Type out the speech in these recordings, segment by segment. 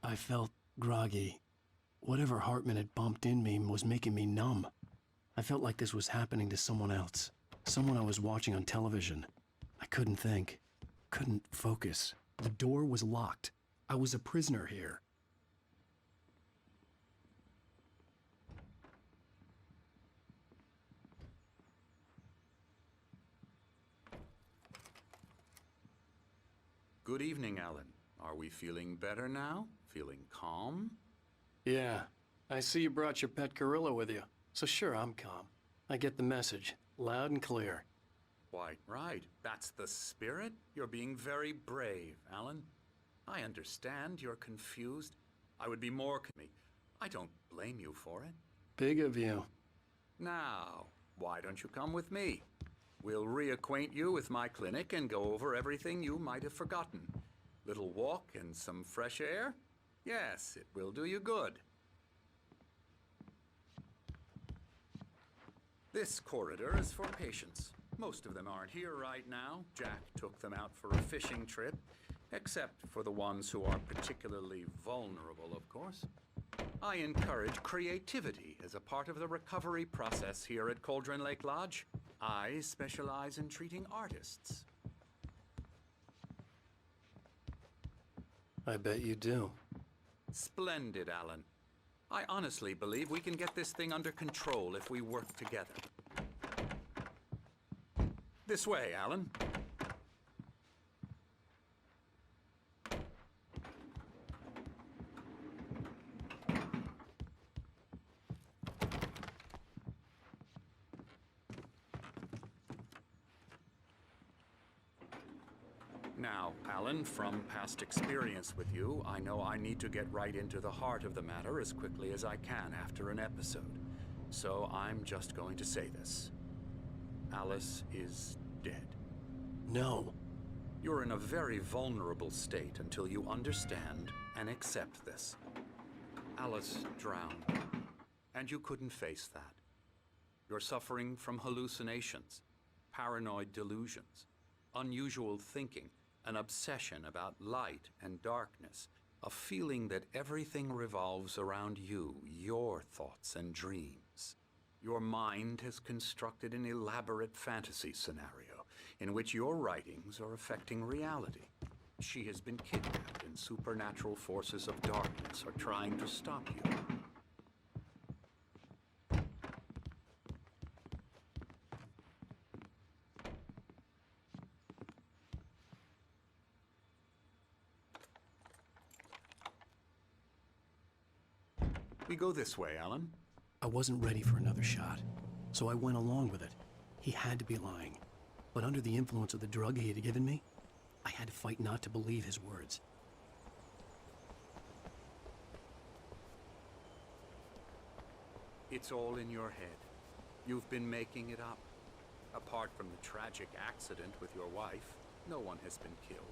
I felt groggy. Whatever Hartman had pumped in me was making me numb. I felt like this was happening to someone else. Someone I was watching on television. I couldn't think. Couldn't focus. The door was locked. I was a prisoner here. Good evening, Alan. Are we feeling better now? Feeling calm? Yeah. I see you brought your pet gorilla with you. So sure, I'm calm. I get the message. Loud and clear. Quite right. That's the spirit. You're being very brave, Alan. I understand you're confused. I would be more I don't blame you for it. Big of you. Now, why don't you come with me? We'll reacquaint you with my clinic and go over everything you might have forgotten. Little walk and some fresh air? Yes, it will do you good. This corridor is for patients. Most of them aren't here right now. Jack took them out for a fishing trip, except for the ones who are particularly vulnerable, of course. I encourage creativity as a part of the recovery process here at Cauldron Lake Lodge. I specialize in treating artists. I bet you do. Splendid, Alan. I honestly believe we can get this thing under control if we work together. This way, Alan. Now, Alan, from past experience with you, I know I need to get right into the heart of the matter as quickly as I can after an episode. So I'm just going to say this. Alice is dead. No. You're in a very vulnerable state until you understand and accept this. Alice drowned, and you couldn't face that. You're suffering from hallucinations, paranoid delusions, unusual thinking, an obsession about light and darkness, a feeling that everything revolves around you, your thoughts and dreams. Your mind has constructed an elaborate fantasy scenario in which your writings are affecting reality. She has been kidnapped and supernatural forces of darkness are trying to stop you. We go this way, Alan. I wasn't ready for another shot, so I went along with it. He had to be lying. But under the influence of the drug he had given me, I had to fight not to believe his words. It's all in your head. You've been making it up. Apart from the tragic accident with your wife, no one has been killed.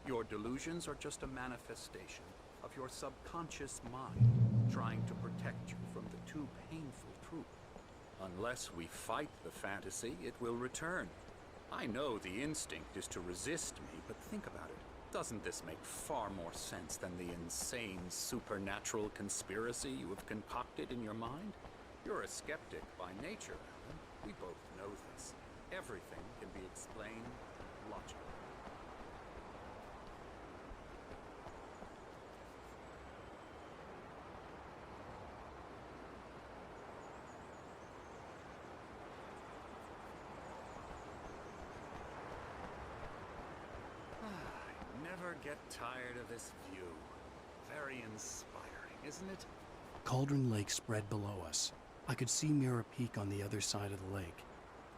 Your delusions are just a manifestation of your subconscious mind trying to protect you from the too painful truth. Unless we fight the fantasy, it will return. I know the instinct is to resist me, but think about it. Doesn't this make far more sense than the insane supernatural conspiracy you have concocted in your mind? You're a skeptic by nature, Alan. We both know this. Everything can be explained logically. Never get tired of this view. Very inspiring, isn't it? Cauldron Lake spread below us. I could see Mirror Peak on the other side of the lake.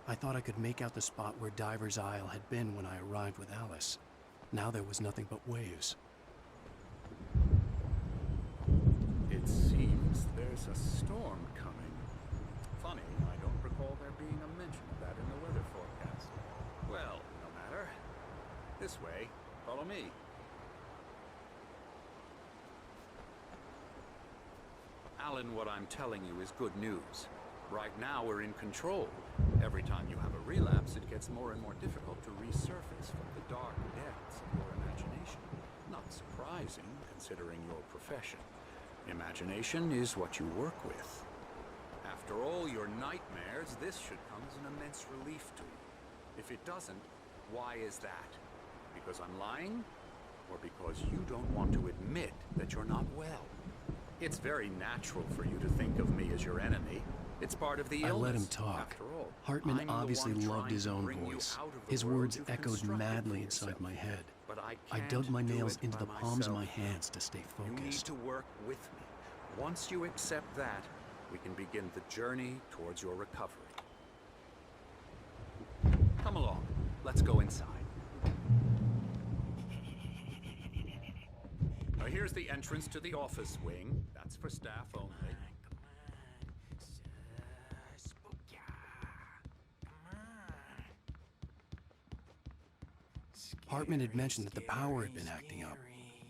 I thought I could make out the spot where Diver's Isle had been when I arrived with Alice. Now there was nothing but waves. It seems there's a storm coming. Funny, I don't recall there being a mention of that in the weather forecast. Well, no matter. This way. Follow me. Alan, what I'm telling you is good news. Right now we're in control. Every time you have a relapse, it gets more and more difficult to resurface from the dark depths of your imagination. Not surprising, considering your profession. Imagination is what you work with. After all your nightmares, this should come as an immense relief to you. If it doesn't, why is that? Because I'm lying? Or because you don't want to admit that you're not well? It's very natural for you to think of me as your enemy. It's part of the illness. I let him talk. After all, Hartman I'm the obviously one loved trying his to own bring you voice. out of the His world words you've echoed constructed madly for inside yourself. my head. But I I can't dug my do nails it into by the palms of my myself. hands to stay You need focused. to work with me. Once you accept that, we can begin the journey towards your recovery. Come along. Let's go inside. Now here's the entrance to the office wing. That's for staff only. Hartman had mentioned that the power had been acting up.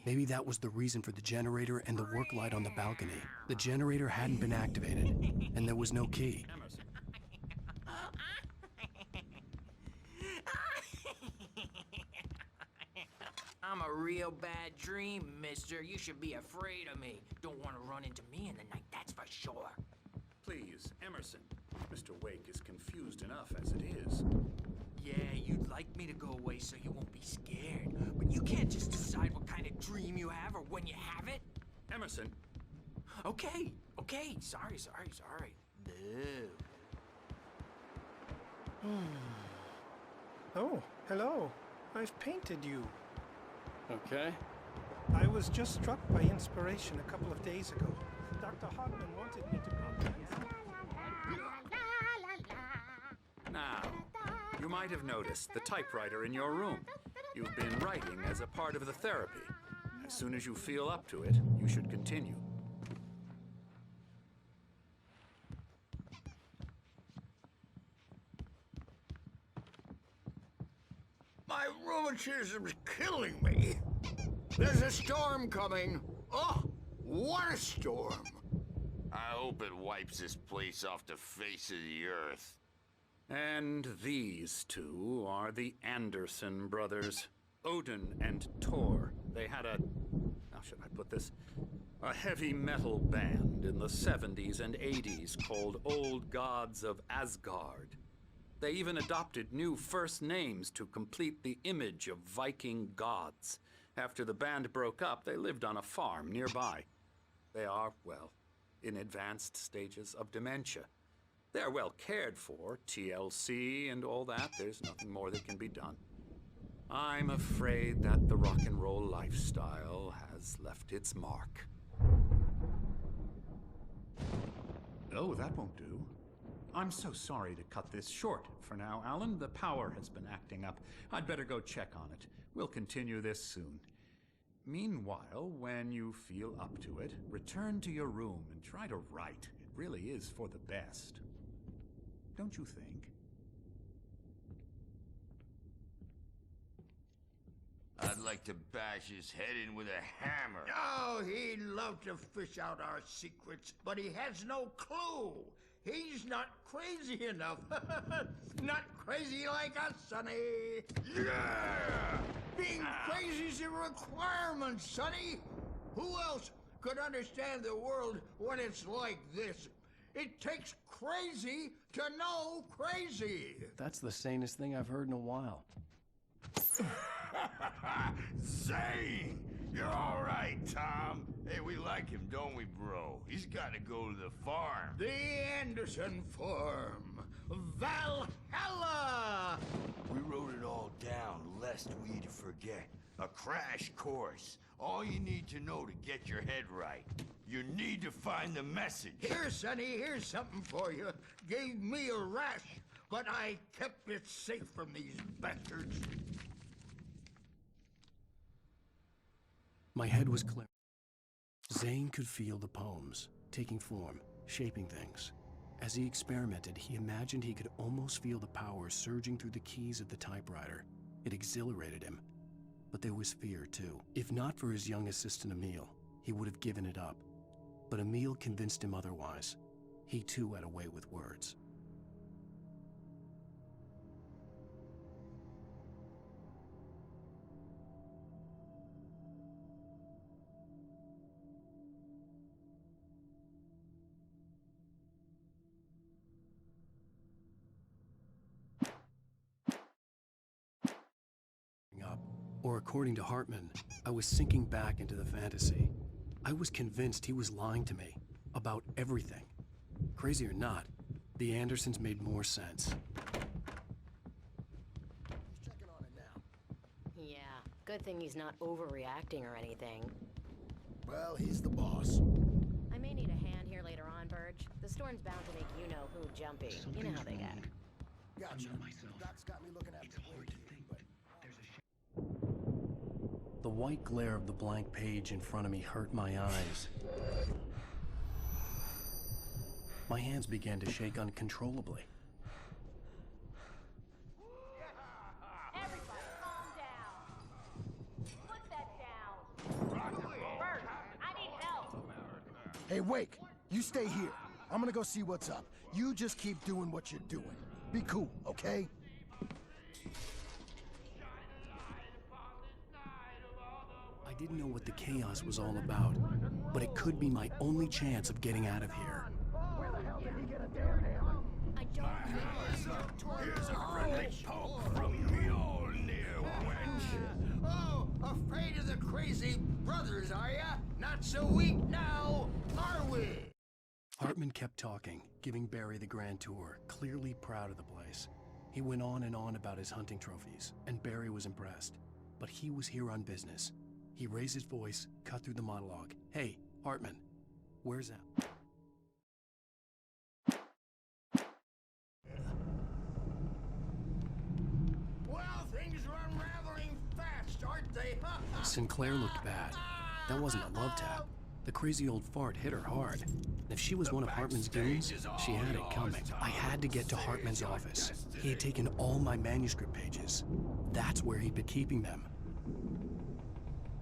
Maybe that was the reason for the generator and the work light on the balcony. The generator hadn't been activated, and there was no key. Emerson. I'm a real bad dream, mister. You should be afraid of me. Don't want to run into me in the night, that's for sure. Please, Emerson. Mr. Wake is confused enough as it is. Yeah, you'd like me to go away so you won't be scared. But you can't just decide what kind of dream you have or when you have it. Emerson, Okay. Sorry. Boo. Oh, hello. I've painted you. Okay. I was just struck by inspiration a couple of days ago. Dr. Hartman wanted me to paint you. now, you might have noticed the typewriter in your room. You've been writing as a part of the therapy. As soon as you feel up to it, you should continue. My rheumatism's killing me. There's a storm coming. Oh, what a storm. I hope it wipes this place off the face of the earth. And these two are the Anderson brothers, Odin and Tor. They had how should I put this? A heavy metal band in the 70s and 80s called Old Gods of Asgard. They even adopted new first names to complete the image of Viking gods. After the band broke up, they lived on a farm nearby. They are, well, in advanced stages of dementia. They're well cared for, TLC and all that. There's nothing more that can be done. I'm afraid that the rock and roll lifestyle has left its mark. Oh, that won't do. I'm so sorry to cut this short for now, Alan. The power has been acting up. I'd better go check on it. We'll continue this soon. Meanwhile, when you feel up to it, return to your room and try to write. It really is for the best. Don't you think? I'd like to bash his head in with a hammer. Oh, he'd love to fish out our secrets, but he has no clue. He's not crazy enough. Not crazy like us, Sonny. Yeah! Being crazy's a requirement, Sonny. Who else could understand the world when it's like this? It takes crazy to know crazy. That's the sanest thing I've heard in a while. Zane! You're all right, Tom. Hey, we like him, don't we, bro? He's got to go to the farm. The Anderson Farm. Valhalla! We wrote it all down, lest we forget. A crash course. All you need to know to get your head right. You need to find the message. Here, Sonny, here's something for you. Gave me a rash, but I kept it safe from these bastards. My head was clear. Zane could feel the poems, taking form, shaping things. As he experimented, he imagined he could almost feel the power surging through the keys of the typewriter. It exhilarated him. But there was fear, too. If not for his young assistant Emil, he would have given it up. But Emil convinced him otherwise. He too had a way with words. Or according to Hartman, I was sinking back into the fantasy. I was convinced he was lying to me about everything. Crazy or not, the Andersons made more sense. Yeah, good thing he's not overreacting or anything. Well, he's the boss. I may need a hand here later on, Burge. The storm's bound to make you-know-who jumpy. You know how they get. Gotcha. Doc's got me looking at the blade here, but... The white glare of the blank page in front of me hurt my eyes. My hands began to shake uncontrollably. Everybody, calm down. Put that down. Burge, I need help. Hey, Wake, you stay here. I'm gonna go see what's up. You just keep doing what you're doing. Be cool, okay? I didn't know what the chaos was all about, but it could be my only chance of getting out of here. Where the hell did he get a damn hammer? I don't Here's a friendly poke from me old near wench. Oh, afraid of the crazy brothers, are ya? Not so weak now, are we? Hartman kept talking, giving Barry the grand tour, clearly proud of the place. He went on and on about his hunting trophies, and Barry was impressed. But he was here on business. He raised his voice, cut through the monologue. Hey, Hartman, where's that? Well, things are unraveling fast, aren't they? Sinclair looked bad. That wasn't a love tap. The crazy old fart hit her hard. And if she was one of Hartman's goons, she had it coming. I had to get to Hartman's office. He had taken all my manuscript pages. That's where he'd been keeping them.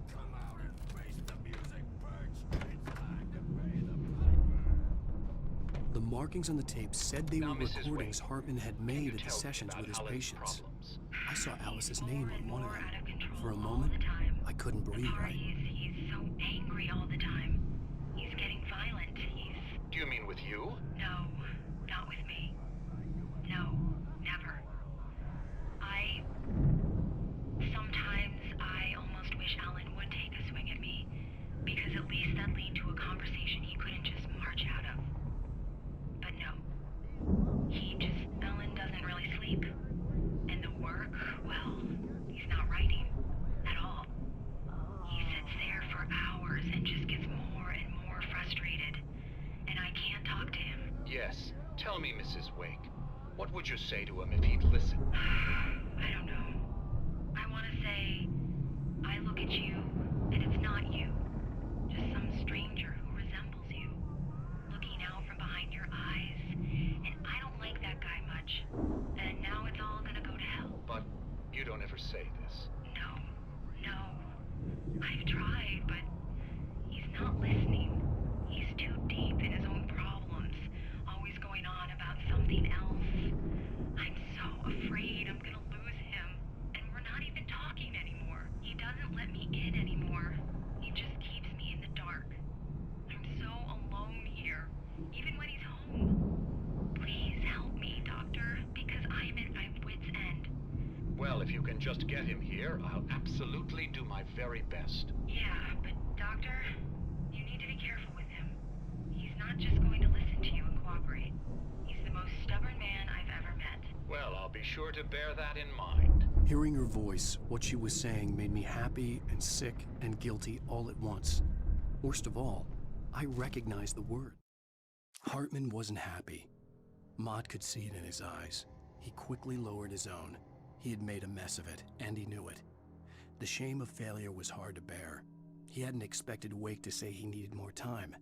Come out and face the music, Birch. It's time to pay the piper. The markings on the tape said they Now, were Mrs. recordings Wade, Hartman had can made you at the tell me sessions about with his Alan's patients. problems? I saw Alice's name on one of them. Out of control For a all moment, the time. I couldn't breathe right. He's so angry all the time. He's getting violent. Do you mean with you? No, not with me. No, never. Sometimes I almost wish Alan would take a swing at me, because at least that lead to a conversation he couldn't just march out of. But no. Alan doesn't really sleep. And the work, well, he's not writing at all. He sits there for hours and just gets more and more frustrated. And I can't talk to him. Yes. Tell me, Mrs. Wake. What would you say to him if he'd listen? I don't know. I want to say, I look at you, and it's not you. Just some stranger who resembles you. Looking out from behind your eyes. And I don't like that guy much. And now it's all gonna go to hell. But you don't ever say this. No. I've tried, but he's not listening. He's too deep in his own problems, always going on about something else. I'm so afraid I'm gonna lose him, and we're not even talking anymore. He doesn't let me in anymore. He just keeps me in the dark. I'm so alone here, even when he's home. Please help me, Doctor, because I'm at my wit's end. Well, if you can just get him here, I'll absolutely do my very best. Yeah, but Doctor, you need to be careful with him. He's not just going to listen to you and cooperate. He's the most stubborn man I've ever met. Well, I'll be sure to bear that in mind. Hearing her voice, what she was saying made me happy and sick and guilty all at once. Worst of all, I recognized the word. Hartman wasn't happy. Maud could see it in his eyes. He quickly lowered his own. He had made a mess of it, and he knew it. The shame of failure was hard to bear. He hadn't expected Wake to say he needed more time,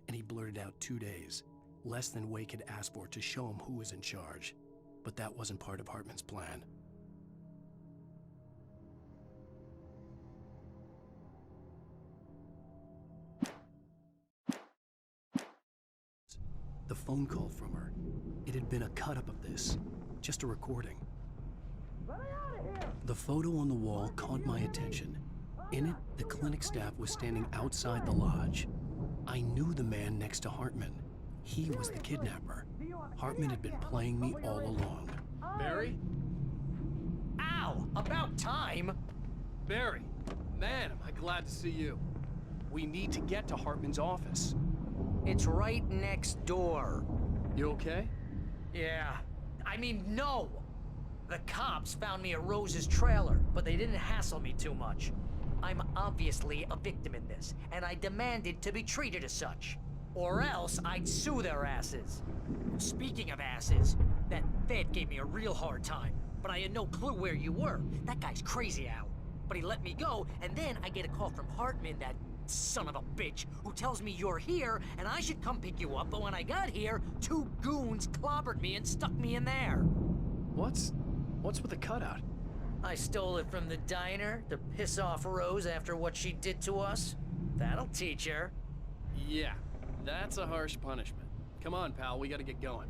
and he blurted out 2 days, less than Wake had asked for to show him who was in charge. But that wasn't part of Hartman's plan. The phone call from her. It had been a cut-up of this, just a recording. The photo on the wall caught my attention. In it, the clinic staff was standing outside the lodge. I knew the man next to Hartman. He was the kidnapper. Hartman had been playing me all along. Barry? Ow! About time! Barry, man, am I glad to see you. We need to get to Hartman's office. It's right next door. You okay? Yeah. I mean, no! The cops found me at Rose's trailer, but they didn't hassle me too much. I'm obviously a victim in this, and I demanded to be treated as such. Or else I'd sue their asses. Speaking of asses, that Fed gave me a real hard time, but I had no clue where you were. That guy's crazy, Al. But he let me go, and then I get a call from Hartman, that son of a bitch, who tells me you're here, and I should come pick you up, but when I got here, 2 goons clobbered me and stuck me in there. What's with the cutout? I stole it from the diner to piss off Rose after what she did to us. That'll teach her. Yeah, that's a harsh punishment. Come on, pal, we gotta get going.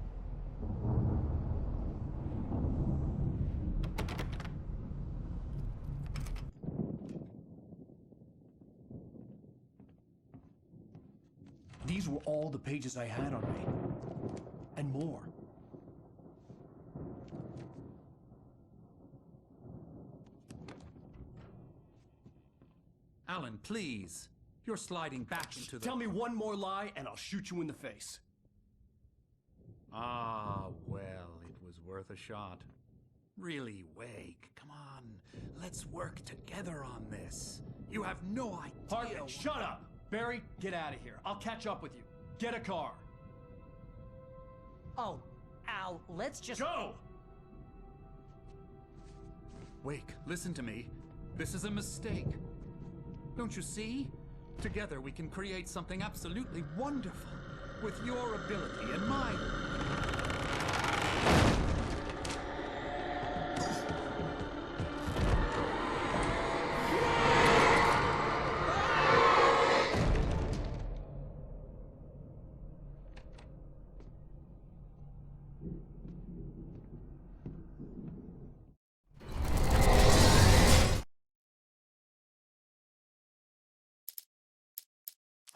These were all the pages I had on me. And more. Alan, please. You're sliding back into the... Tell me one more lie and I'll shoot you in the face. Ah, well, it was worth a shot. Really, Wake, come on. Let's work together on this. You have no idea... Hartman, shut up! Barry, get out of here. I'll catch up with you. Get a car. Oh, Al, let's just... Go! Wake, listen to me. This is a mistake. Don't you see? Together we can create something absolutely wonderful. With your ability and mine.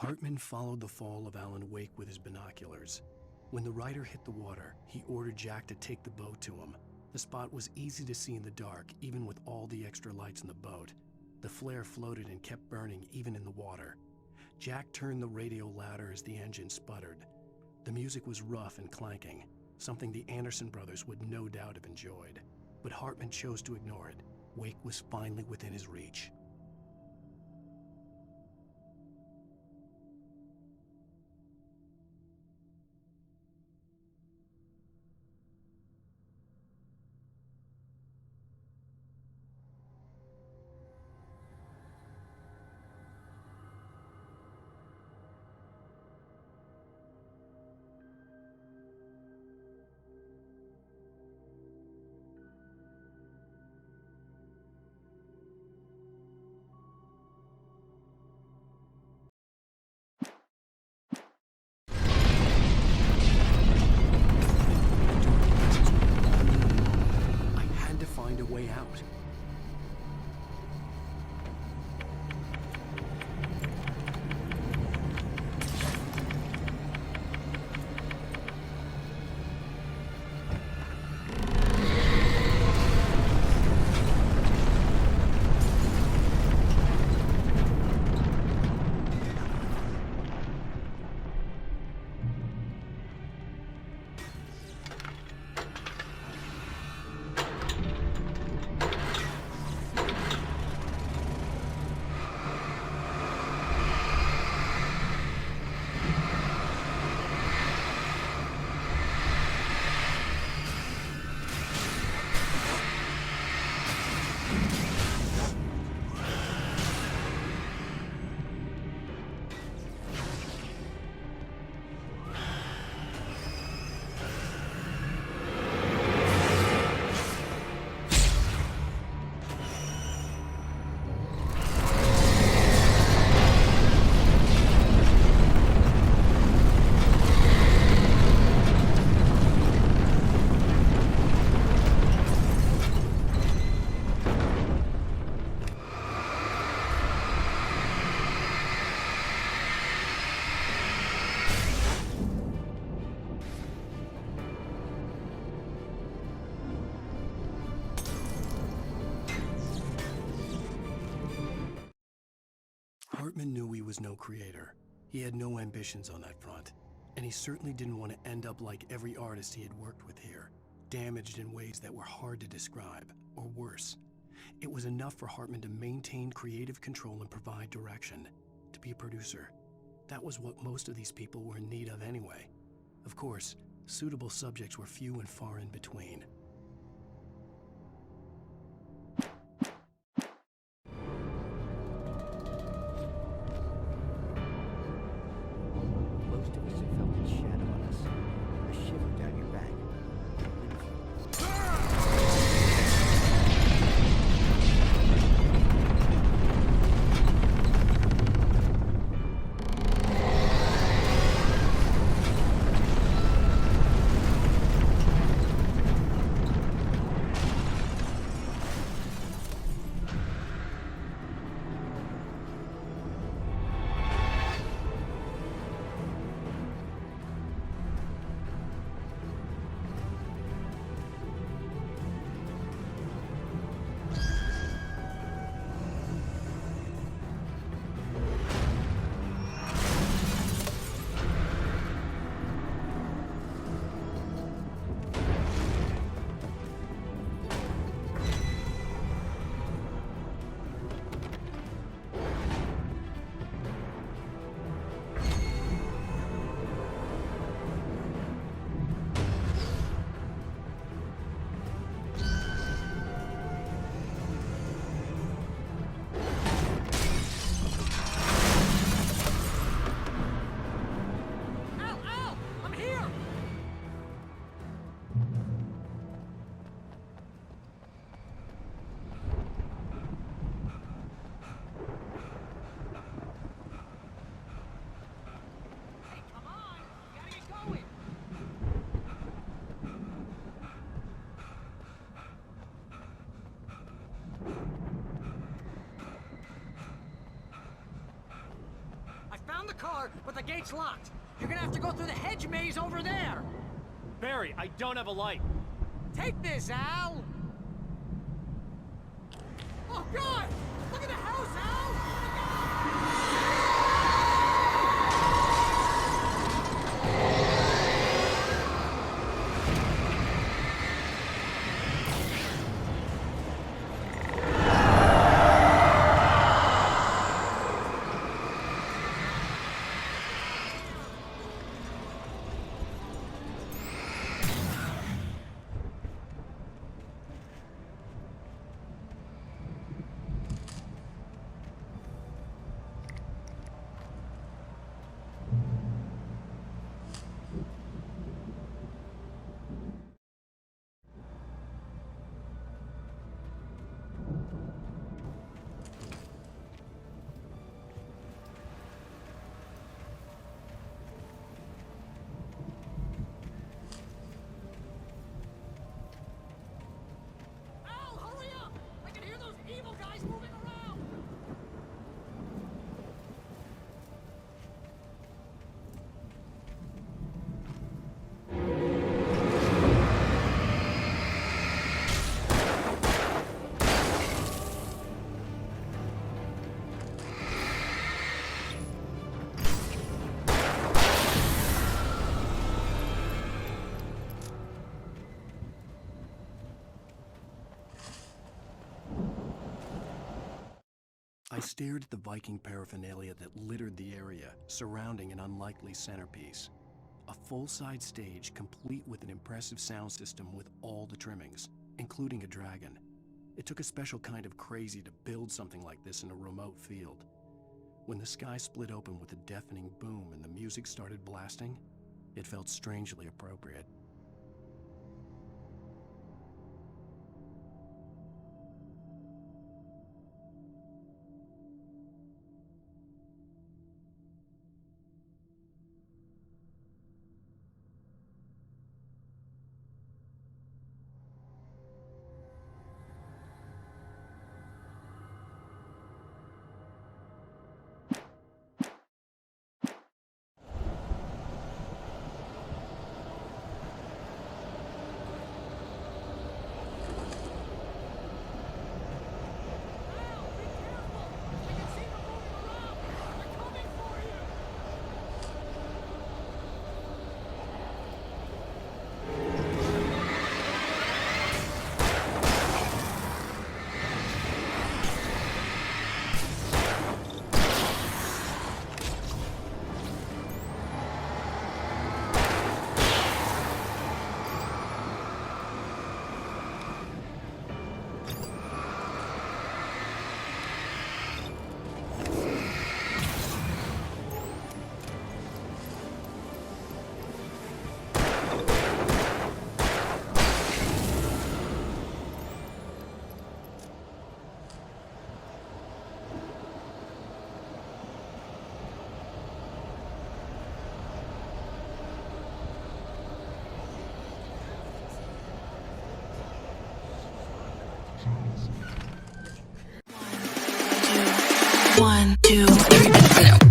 Hartman followed the fall of Alan Wake with his binoculars. When the rider hit the water, he ordered Jack to take the boat to him. The spot was easy to see in the dark, even with all the extra lights in the boat. The flare floated and kept burning even in the water. Jack turned the radio louder as the engine sputtered. The music was rough and clanking, something the Anderson brothers would no doubt have enjoyed. But Hartman chose to ignore it. Wake was finally within his reach. Hartman knew he was no creator. He had no ambitions on that front, and he certainly didn't want to end up like every artist he had worked with here, damaged in ways that were hard to describe, or worse. It was enough for Hartman to maintain creative control and provide direction, to be a producer. That was what most of these people were in need of anyway. Of course, suitable subjects were few and far in between. Most of us have felt its shadow on us. A shiver down your back. The car, but the gate's locked. You're gonna have to go through the hedge maze over there. Barry, I don't have a light. Take this, Al. Oh, God! Look at the house, Al! I stared at the Viking paraphernalia that littered the area, surrounding an unlikely centerpiece. A full-size stage complete with an impressive sound system with all the trimmings, including a dragon. It took a special kind of crazy to build something like this in a remote field. When the sky split open with a deafening boom and the music started blasting, it felt strangely appropriate. 1, 2, 3, no.